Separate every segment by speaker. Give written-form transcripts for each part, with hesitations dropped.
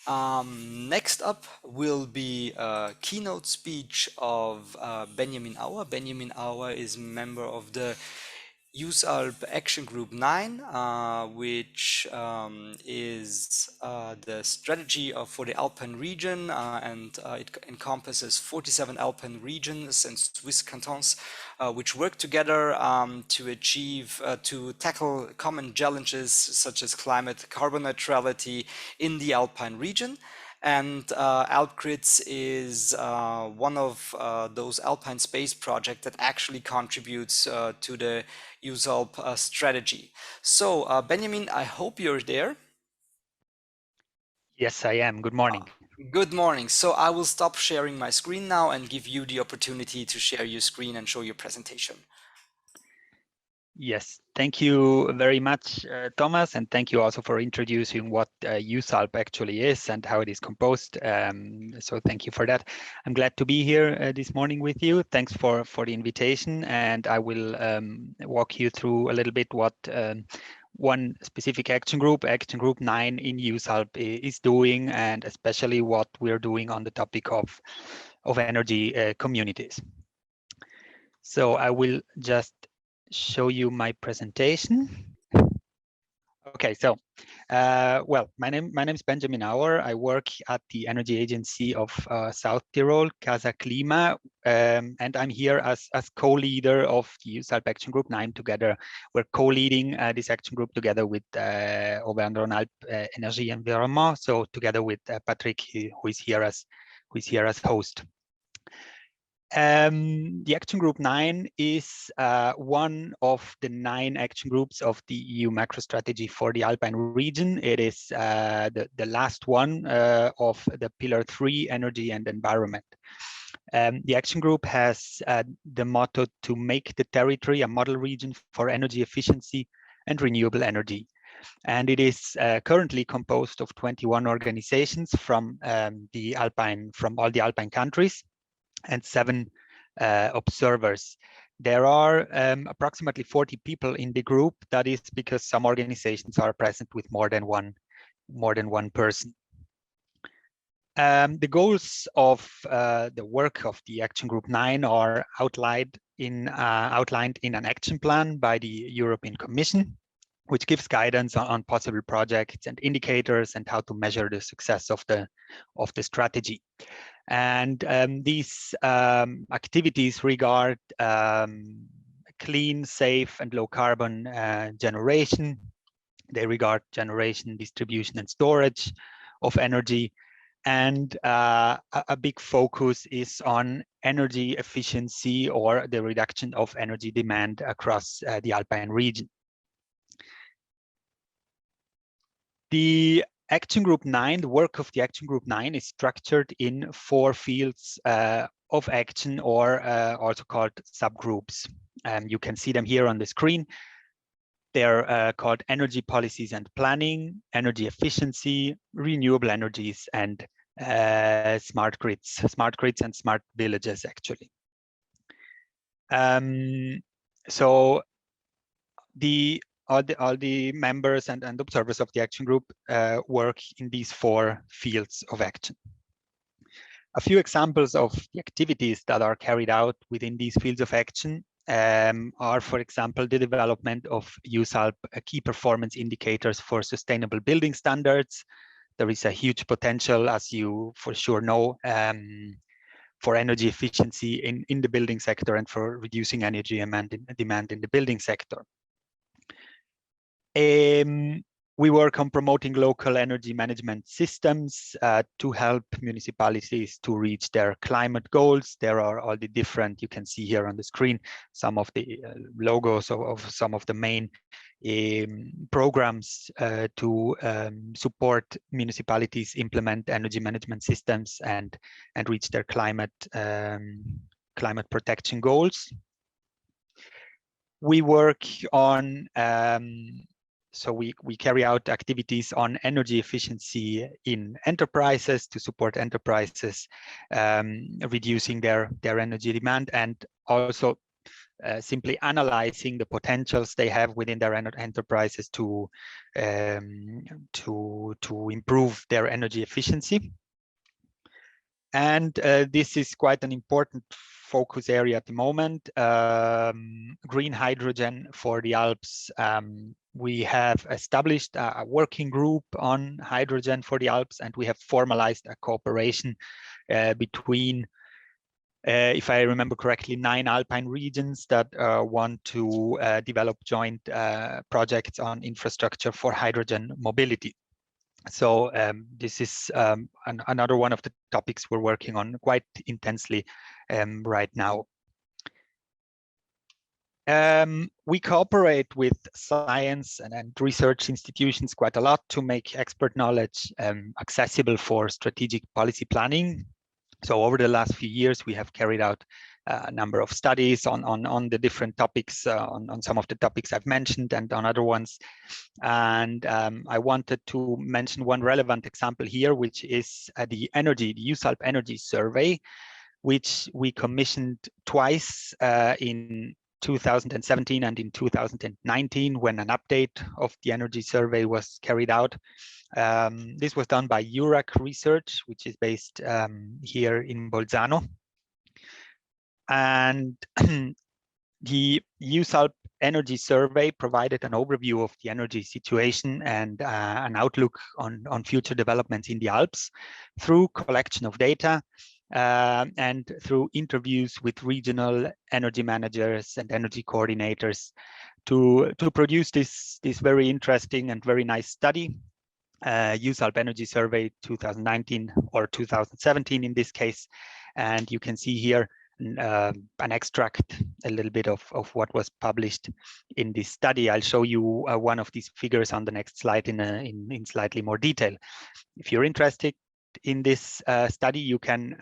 Speaker 1: Next up will be a keynote speech of Benjamin Auer. Benjamin Auer is member of the ALP Action Group 9, which is the strategy for the Alpine region, and it encompasses 47 Alpine regions and Swiss cantons, which work together to tackle common challenges such as climate, carbon neutrality in the Alpine region. And ALPGRIDS is one of those Alpine space projects that actually contributes to the USALP strategy. So, Benjamin, I hope you're there.
Speaker 2: Yes, I am. Good morning.
Speaker 1: Good morning. So I will stop sharing my screen now and give you the opportunity to share your screen and show your presentation.
Speaker 2: Yes, thank you very much, Thomas, and thank you also for introducing what USALP actually is and how it is composed. So thank you for that. I'm glad to be here this morning with you. Thanks for the invitation, and I will walk you through a little bit what one specific action group 9 in USALP is doing, and especially what we're doing on the topic of energy communities. So I will just show you my presentation. Okay, so well, my name is Benjamin Auer. I work at the Energy Agency of South Tyrol, Casa Klima, and I'm here as co-leader of the USALP Action Group 9 together. We're co-leading this action group together with Auvergne-Rhône-Alpes Energie Environnement. So together with Patrick, who is here as host. The Action Group 9 is one of the 9 action groups of the EU macro strategy for the Alpine region. It is the last one of the Pillar 3, Energy and Environment. The Action Group has the motto to make the territory a model region for energy efficiency and renewable energy. And it is currently composed of 21 organizations from all the Alpine countries, and 7 observers. There are approximately 40 people in the group. That is because some organizations are present with more than one person. The goals of the work of the Action Group 9 are outlined in an action plan by the European Commission, which gives guidance on possible projects and indicators and how to measure the success of the strategy. And these activities regard clean, safe, and low carbon generation. They regard generation, distribution, and storage of energy. And a big focus is on energy efficiency or the reduction of energy demand across the Alpine region. The Action Group 9, the work of the Action Group 9 is structured in 4 fields of action, or also called subgroups. You can see them here on the screen. They're called energy policies and planning, energy efficiency, renewable energies, and smart grids and smart villages, actually. So all the members and observers of the action group work in these 4 fields of action. A few examples of the activities that are carried out within these fields of action are, for example, the development of USALP key performance indicators for sustainable building standards. There is a huge potential, as you for sure know, for energy efficiency in the building sector and for reducing energy demand in the building sector. We work on promoting local energy management systems to help municipalities to reach their climate goals. There are all the different, you can see here on the screen, some of the logos of some of the main programs to support municipalities implement energy management systems and reach their climate protection goals. We work on so we carry out activities on energy efficiency in enterprises to support enterprises reducing their energy demand, and also simply analyzing the potentials they have within their enterprises to improve their energy efficiency. And this is quite an important focus area at the moment. Green hydrogen for the Alps. We have established a working group on hydrogen for the Alps, and we have formalized a cooperation between, if I remember correctly, 9 alpine regions that want to develop joint projects on infrastructure for hydrogen mobility. So this is another one of the topics we're working on quite intensely right now. We cooperate with science and research institutions quite a lot to make expert knowledge accessible for strategic policy planning. So over the last few years, we have carried out a number of studies on the different topics, on some of the topics I've mentioned and on other ones. And I wanted to mention one relevant example here, which is the USALP Energy Survey, which we commissioned twice in 2017 and in 2019, when an update of the energy survey was carried out. This was done by URAC Research, which is based here in Bolzano. And the USALP Energy Survey provided an overview of the energy situation and an outlook on future developments in the Alps through collection of data and through interviews with regional energy managers and energy coordinators to produce this very interesting and very nice study. USALP Energy Survey 2019 or 2017 in this case. And you can see here an extract, a little bit of what was published in this study. I'll show you one of these figures on the next slide in slightly more detail. If you're interested in this study, you can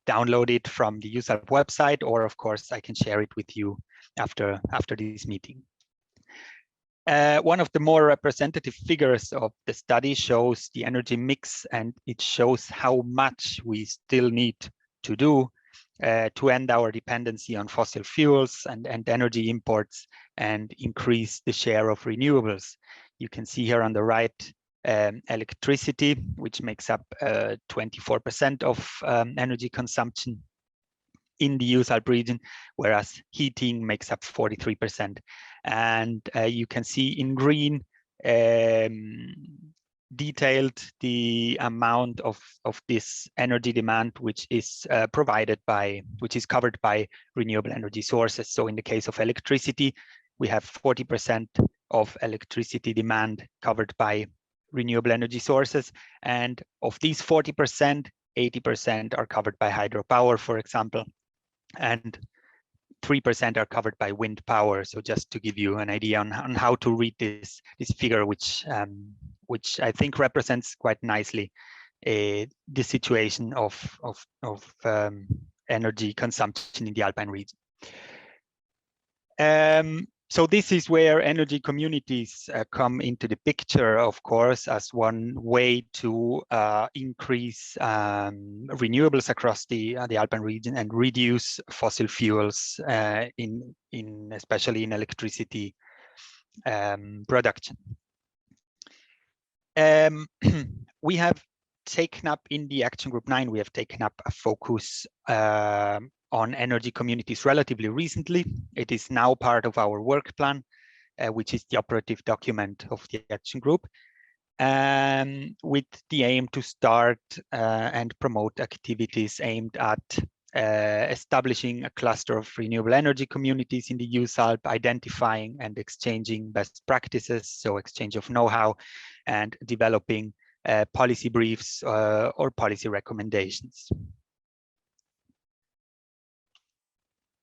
Speaker 2: download it from the USALP website, or of course, I can share it with you after this meeting. One of the more representative figures of the study shows the energy mix, and it shows how much we still need to do to end our dependency on fossil fuels and energy imports and increase the share of renewables. You can see here on the right electricity, which makes up 24% of energy consumption in the USALP region, whereas heating makes up 43%. And you can see in green detailed the amount of this energy demand which is covered by renewable energy sources. So in the case of electricity, we have 40% of electricity demand covered by renewable energy sources, and of these 40%, 80% are covered by hydropower, for example, and 3% are covered by wind power. So just to give you an idea on how to read this figure, which I think represents quite nicely the situation of energy consumption in the Alpine region. So this is where energy communities come into the picture, of course, as one way to increase renewables across the Alpine region and reduce fossil fuels especially in electricity production. We have taken up in the Action Group 9, we have taken up a focus on energy communities relatively recently. It is now part of our work plan, which is the operative document of the Action Group, with the aim to start and promote activities aimed at establishing a cluster of renewable energy communities in the USALP, identifying and exchanging best practices, so exchange of know-how, and developing policy briefs or policy recommendations.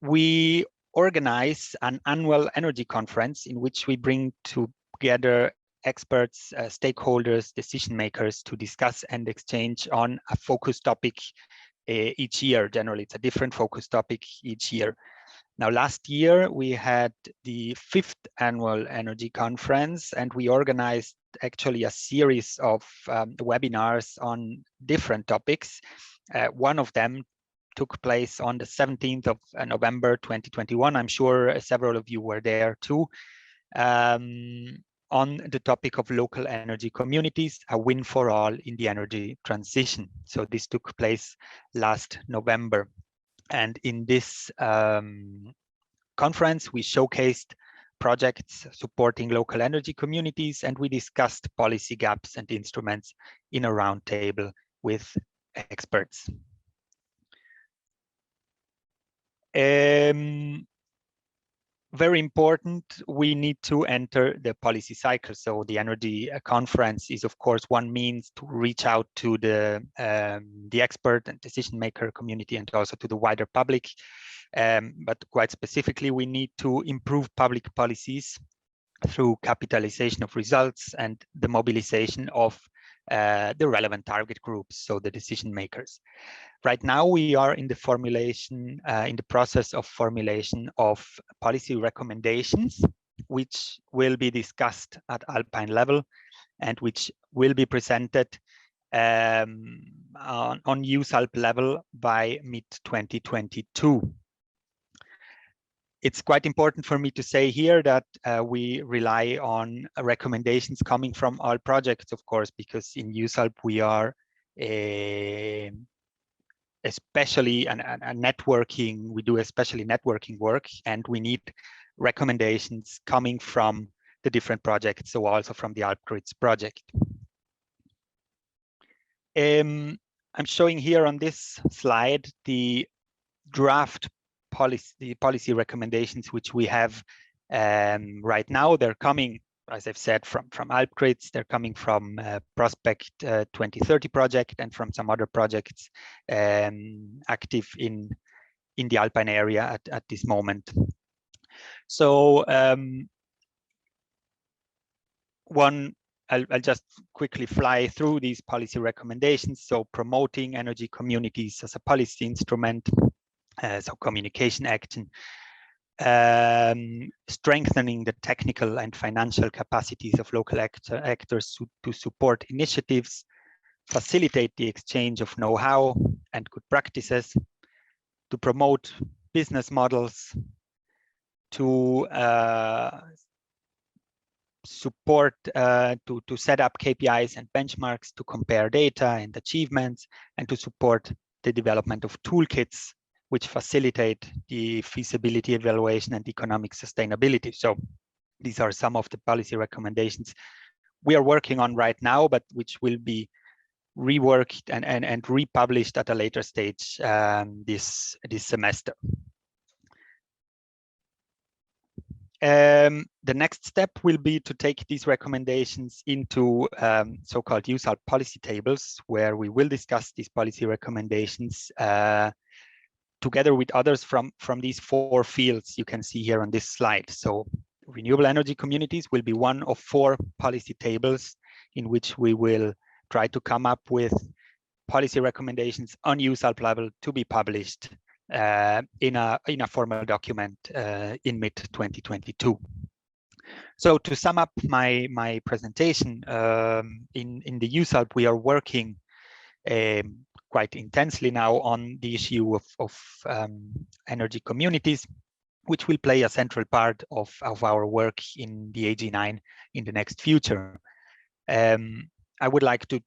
Speaker 2: We organize an annual energy conference in which we bring together experts, stakeholders, decision makers to discuss and exchange on a focus topic each year. Generally, it's a different focus topic each year. Now, last year, we had the 5th annual energy conference, and we organized actually a series of webinars on different topics. One of them took place on the 17th of November 2021. I'm sure several of you were there too. On the topic of local energy communities, a win for all in the energy transition. So this took place last November. And in this conference, we showcased projects supporting local energy communities, and we discussed policy gaps and instruments in a roundtable with experts. Very important, we need to enter the policy cycle. So the energy conference is, of course, one means to reach out to the expert and decision maker community and also to the wider public. But quite specifically, we need to improve public policies through capitalization of results and the mobilization of the relevant target groups, so the decision makers. Right now, we are in the formulation, in the process of formulation of policy recommendations, which will be discussed at Alpine level and which will be presented on USALP level by mid-2022. It's quite important for me to say here that we rely on recommendations coming from all projects, of course, because in USALP we are especially a networking, we do especially networking work, and we need recommendations coming from the different projects, so also from the ALPGRIDS project. I'm showing here on this slide the draft policy recommendations which we have right now. They're coming, as I've said, from ALPGRIDS. They're coming from Prospect 2030 project and from some other projects active in the Alpine area at this moment. So I'll just quickly fly through these policy recommendations. So promoting energy communities as a policy instrument, so communication action, strengthening the technical and financial capacities of local actors to support initiatives, facilitate the exchange of know-how and good practices, to promote business models, to support, to set up KPIs and benchmarks, to compare data and achievements, and to support the development of toolkits which facilitate the feasibility evaluation and economic sustainability. So these are some of the policy recommendations we are working on right now, but which will be reworked and republished at a later stage this semester. The next step will be to take these recommendations into so-called USALP policy tables, where we will discuss these policy recommendations together with others from these 4 fields you can see here on this slide. So renewable energy communities will be one of 4 policy tables in which we will try to come up with policy recommendations on USALP level to be published in a formal document in mid-2022. So to sum up my presentation, in the USALP we are working quite intensely now on the issue of energy communities, which will play a central part of our work in the AG9 in the next future. I would like to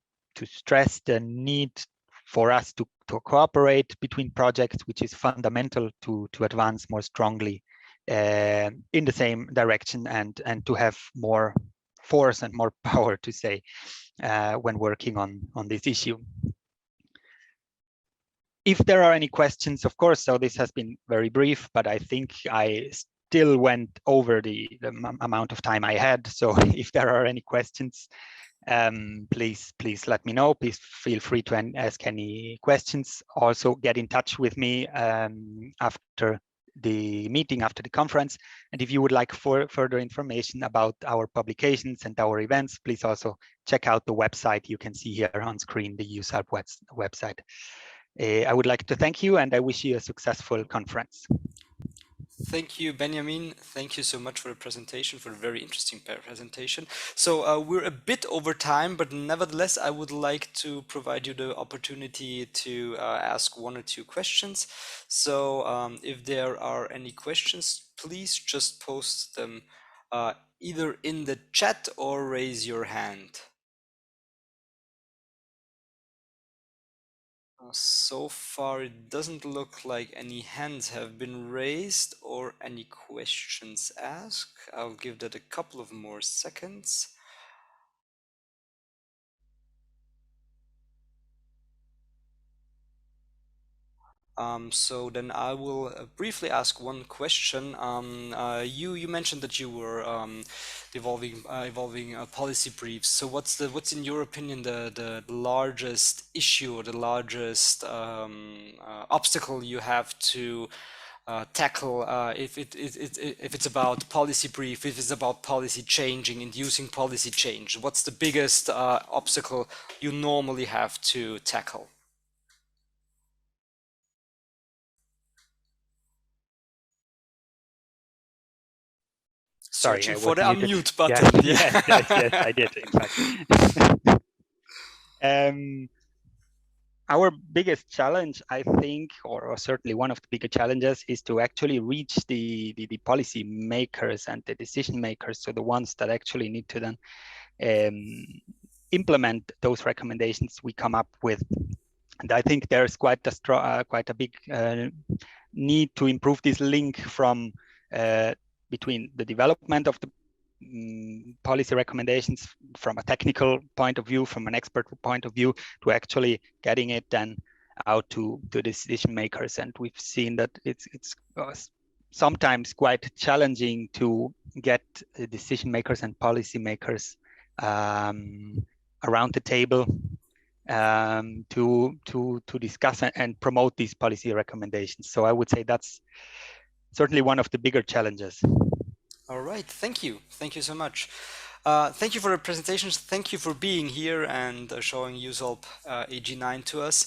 Speaker 2: stress the need for us to cooperate between projects, which is fundamental to advance more strongly in the same direction and to have more force and more power, to say, when working on this issue. If there are any questions, of course, so this has been very brief, but I think I still went over the amount of time I had. So if there are any questions, please let me know. Please feel free to ask any questions. Also get in touch with me after the meeting, after the conference. And if you would like further information about our publications and our events, please also check out the website. You can see here on screen the USALP website. I would like to thank you, and I wish you a successful conference.
Speaker 1: Thank you, Benjamin. Thank you so much for the presentation, for the very interesting presentation. So we're a bit over time, but nevertheless, I would like to provide you the opportunity to ask one or two questions. So if there are any questions, please just post them either in the chat or raise your hand. So far, it doesn't look like any hands have been raised or any questions asked. I'll give that a couple of more seconds. So then I will briefly ask one question. You mentioned that you were evolving policy briefs. So what's in your opinion the largest issue or the largest obstacle you have to tackle if it's about policy brief, if it's about policy changing, inducing policy change? What's the biggest obstacle you normally have to tackle?
Speaker 2: Sorry,
Speaker 1: Searching
Speaker 2: I
Speaker 1: for
Speaker 2: was
Speaker 1: the
Speaker 2: muted.
Speaker 1: unmute
Speaker 2: Yes,
Speaker 1: button.
Speaker 2: yes, yes, yes,
Speaker 1: Yeah.
Speaker 2: I did, in fact. Our biggest challenge, I think, or certainly one of the bigger challenges, is to actually reach the policy makers and the decision makers, so the ones that actually need to then implement those recommendations we come up with. And I think there's quite a big need to improve this link from between the development of the policy recommendations from a technical point of view, from an expert point of view, to actually getting it then out to decision makers. And we've seen that it's sometimes quite challenging to get decision makers and policy makers around the table to discuss and promote these policy recommendations. So I would say that's certainly one of the bigger challenges.
Speaker 1: All right, thank you. Thank you so much. Thank you for the presentations. Thank you for being here and showing USOLP AG9 to us.